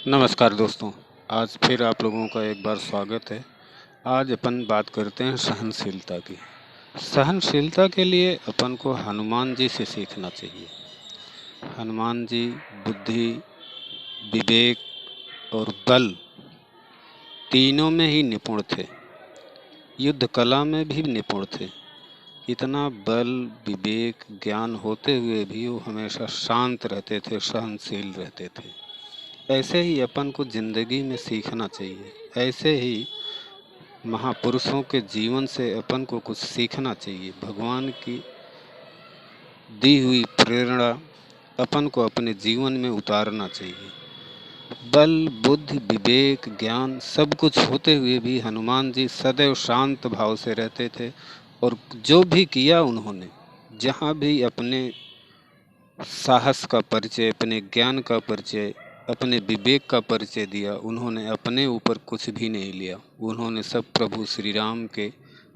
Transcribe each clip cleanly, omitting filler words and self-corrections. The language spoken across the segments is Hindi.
नमस्कार दोस्तों, आज फिर आप लोगों का एक बार स्वागत है। आज अपन बात करते हैं सहनशीलता की। सहनशीलता के लिए अपन को हनुमान जी से सीखना चाहिए। हनुमान जी बुद्धि, विवेक और बल तीनों में ही निपुण थे। युद्ध कला में भी निपुण थे। इतना बल, विवेक, ज्ञान होते हुए भी वो हमेशा शांत रहते थे, सहनशील रहते थे। ऐसे ही अपन को ज़िंदगी में सीखना चाहिए। ऐसे ही महापुरुषों के जीवन से अपन को कुछ सीखना चाहिए। भगवान की दी हुई प्रेरणा अपन को अपने जीवन में उतारना चाहिए। बल, बुद्धि, विवेक, ज्ञान सब कुछ होते हुए भी हनुमान जी सदैव शांत भाव से रहते थे और जो भी किया उन्होंने, जहाँ भी अपने साहस का परिचय, अपने ज्ञान का परिचय, अपने विवेक का परिचय दिया, उन्होंने अपने ऊपर कुछ भी नहीं लिया। उन्होंने सब प्रभु श्री राम के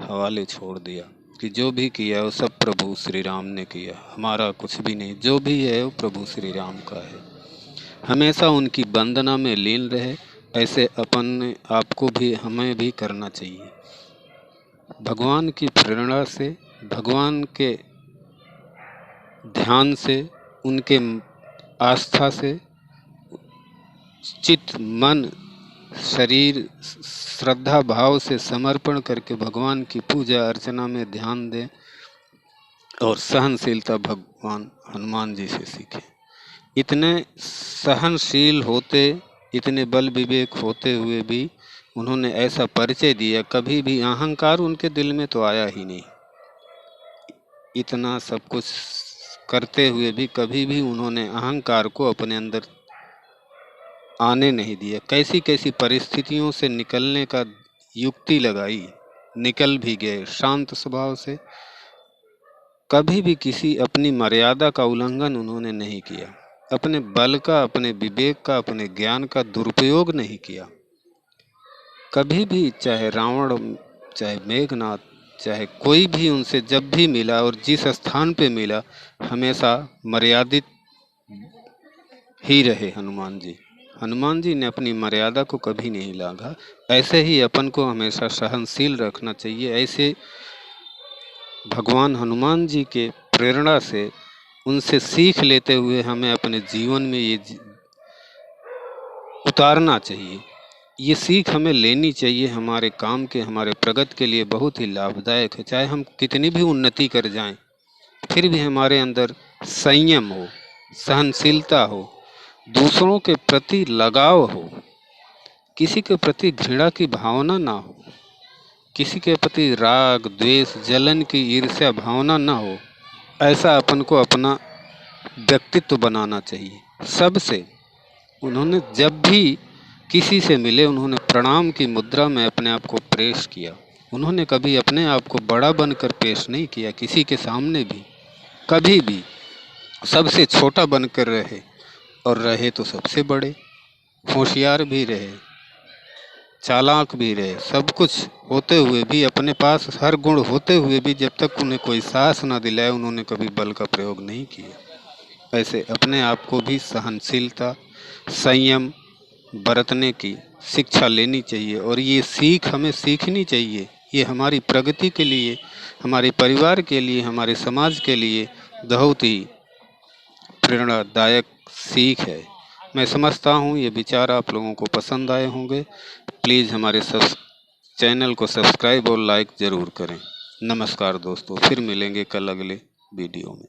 हवाले छोड़ दिया कि जो भी किया वो सब प्रभु श्री राम ने किया, हमारा कुछ भी नहीं, जो भी है वो प्रभु श्री राम का है। हमेशा उनकी वंदना में लीन रहे। ऐसे अपन आपको भी, हमें भी करना चाहिए। भगवान की प्रेरणा से, भगवान के ध्यान से, उनके आस्था से चित्त, मन, शरीर श्रद्धा भाव से समर्पण करके भगवान की पूजा अर्चना में ध्यान दें और सहनशीलता भगवान हनुमान जी से सीखें। इतने सहनशील होते, इतने बल विवेक होते हुए भी उन्होंने ऐसा परिचय दिया, कभी भी अहंकार उनके दिल में तो आया ही नहीं। इतना सब कुछ करते हुए भी कभी भी उन्होंने अहंकार को अपने अंदर आने नहीं दिया। कैसी कैसी परिस्थितियों से निकलने का युक्ति लगाई, निकल भी गए शांत स्वभाव से। कभी भी किसी अपनी मर्यादा का उल्लंघन उन्होंने नहीं किया। अपने बल का, अपने विवेक का, अपने ज्ञान का दुरुपयोग नहीं किया। कभी भी, चाहे रावण, चाहे मेघनाथ, चाहे कोई भी उनसे जब भी मिला और जिस स्थान पे मिला, हमेशा मर्यादित ही रहे हनुमान जी। हनुमान जी ने अपनी मर्यादा को कभी नहीं लांघा। ऐसे ही अपन को हमेशा सहनशील रखना चाहिए। ऐसे भगवान हनुमान जी के प्रेरणा से, उनसे सीख लेते हुए हमें अपने जीवन में ये उतारना चाहिए। ये सीख हमें लेनी चाहिए। हमारे काम के, हमारे प्रगति के लिए बहुत ही लाभदायक है। चाहे हम कितनी भी उन्नति कर जाएं, फिर भी हमारे अंदर संयम हो, सहनशीलता हो, दूसरों के प्रति लगाव हो, किसी के प्रति घृणा की भावना ना हो, किसी के प्रति राग, द्वेष, जलन की ईर्ष्या भावना ना हो। ऐसा अपन को अपना व्यक्तित्व बनाना चाहिए। सबसे उन्होंने जब भी किसी से मिले, उन्होंने प्रणाम की मुद्रा में अपने आप को पेश किया। उन्होंने कभी अपने आप को बड़ा बनकर पेश नहीं किया किसी के सामने भी। कभी भी सबसे छोटा बनकर रहे और रहे तो सबसे बड़े। होशियार भी रहे, चालाक भी रहे, सब कुछ होते हुए भी, अपने पास हर गुण होते हुए भी, जब तक उन्हें कोई साहस ना दिलाए, उन्होंने कभी बल का प्रयोग नहीं किया। ऐसे अपने आप को भी सहनशीलता, संयम बरतने की शिक्षा लेनी चाहिए और ये सीख हमें सीखनी चाहिए। ये हमारी प्रगति के लिए, हमारे परिवार के लिए, हमारे समाज के लिए बहुत ही प्रेरणादायक सीख है। मैं समझता हूँ ये विचार आप लोगों को पसंद आए होंगे। प्लीज़ हमारे चैनल को सब्सक्राइब और लाइक ज़रूर करें। नमस्कार दोस्तों, फिर मिलेंगे कल अगले वीडियो में।